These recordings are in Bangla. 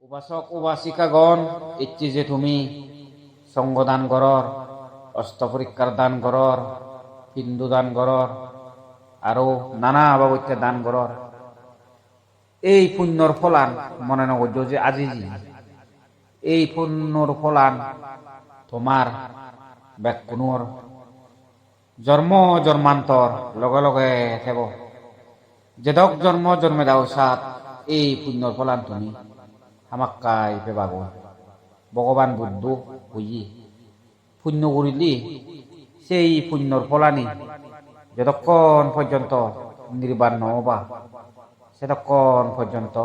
উপাসক উপাসিকাগণ ইচ্ছি যে তুমি সঙ্গদান করর, অস্ত পরীক্ষার দান করর, হিন্দু দান করর, আরো নানা বাবত্যে দান করর। এই পুণ্যর ফলান মনে নগর্য যে আজি এই পুণ্যর ফলান তোমার ব্যাকুণর জন্ম জন্মান্তর লগে লগে থেব। যেদক জন্ম জন্মে দাও সাত এই পুণ্যর ফলান তুমি হামাক্কাই পেবাগ। ভগবান বুদ্ধ বুঝি পুণ্য করিলি সেই পুণ্যর ফলানি যতক্ষণ পর্যন্ত নির্বাণ নহবা সেতক্ষণ পর্যন্ত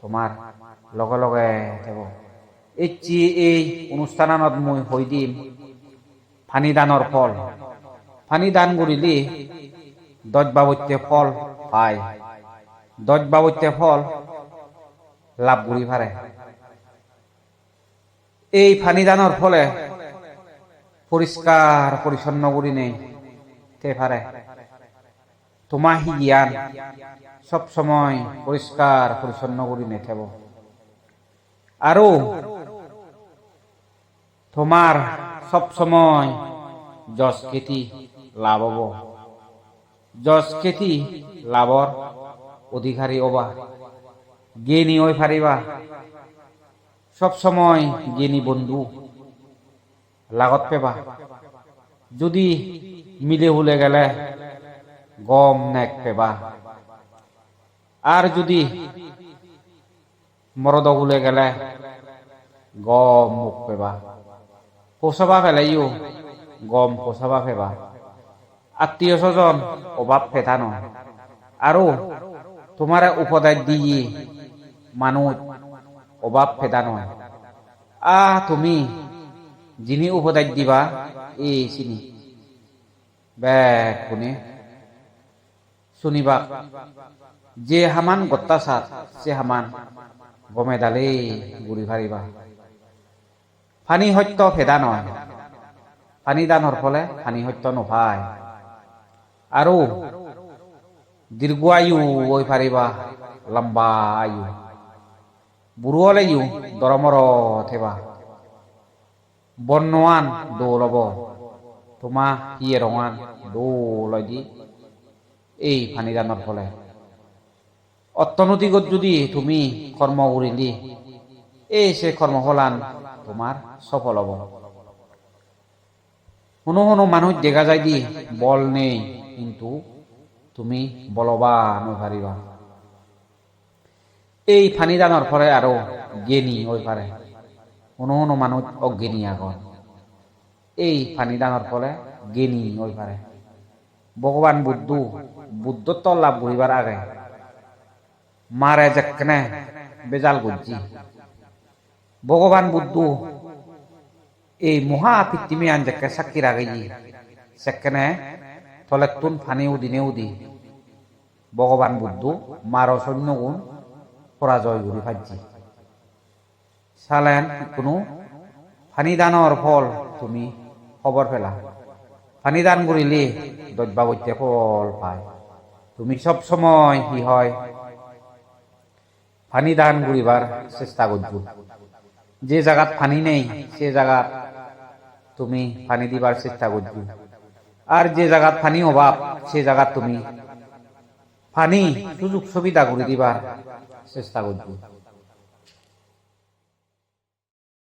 তোমার লগে লগে থেব। ইচ্ছি এই অনুষ্ঠানত মই হৈ দিম ফানি দানৰ ফল। ফানি দান করিলি 10 বাবত্যে ফল পায়। 10 বাবত্যে ফল লাভ করি পারে। এই ফানি দানের ফলে পরিষ্কার পরিচ্ছন্ন করি নেই তে পারে। তোমার জ্ঞান সব সময় পরিষ্কার পরিচ্ছন্ন করি নে থেব। আরো তোমার সব সময় যশ খ্যাতি লাভ হব। যশ খ্যাতি লাভর অধিকারী হবা, জ্ঞানী হয়ে পারিবা। সব সময় জ্ঞানী বন্ধু লাগত পেবা। যদি মিলে হুলে গেলে গম নেক পেবা, আর যদি মরদ হুলে গেলে গম মুখ পেবা। পোষাবা ফেলাইও গম পোষাবা ফেবা। আত্মীয় স্বজন অভাব ফেথানো আরো তোমার উপদেশ দিয়ে মানুষ অভাব ফেদানো। তুমি যিনি উপদেশ দিবা এই চিনি বেগ কোনে শুনিবা। যে হামান গত্তাচার সে হামান গমে ডালে গুড়ি ফারিবা। ফানি সত্য ফেদা নয়, ফানি দানৰ ফলে ফানি সত্য নপায়। আৰু দীর্ঘ আয়ু হয়ে পারিবা, লম্বা আয়ু। বুড়ো হলেও দরমর থেবা। বর্ণৱান দৌল হব, তোমা হিয়ে রঙান দৌল দি এই ফানি দানৰ ফলে। অর্থনৈতিকত যদি তুমি কর্ম করিলি এই সে কর্মফলান তোমার সফল হব। কোনো কোনো মানুষ দেখা যায় দি বল নেই কিন্তু তুমি বলবান হয়ে পারিবা। এই ফানি দানৰ ফলে আরো জ্ঞানী হয়ে পারে। কোনো কোনো মানুষ অজ্ঞানী আগত এই ফানি দানৰ ফলে জ্ঞানী হয়ে পারে। ভগবান বুদ্ধত্ব লাভ করিবার আগে মারে যেখানে বেজাল গুজি ভগবান বুদ্ধ এই মহা পৃথিবী আন যেকে সাক্ষী রাখি সেখানে তলে তুন ফানি উদি ভগবান বুদ্ধ মার সৈন্য গুণ পরাজয় করি ভাজি সালেন। কোনো ফানি দানৰ ফল তুমি খবর পেলা। ফানি দান করিলে 10 বাবত্যে ফল পায়। তুমি সব সময় কি হয় ফানি দান করিবার চেষ্টা করছো। যে জায়গাত ফানি নেই সে জায়গাত তুমি ফানি দিবার চেষ্টা করছো। আর যে জায়গাত ফানি অভাব সে জায়গাত তুমি ফানি সুযোগ সুবিধা করে দিবার চেষ্টা করছো।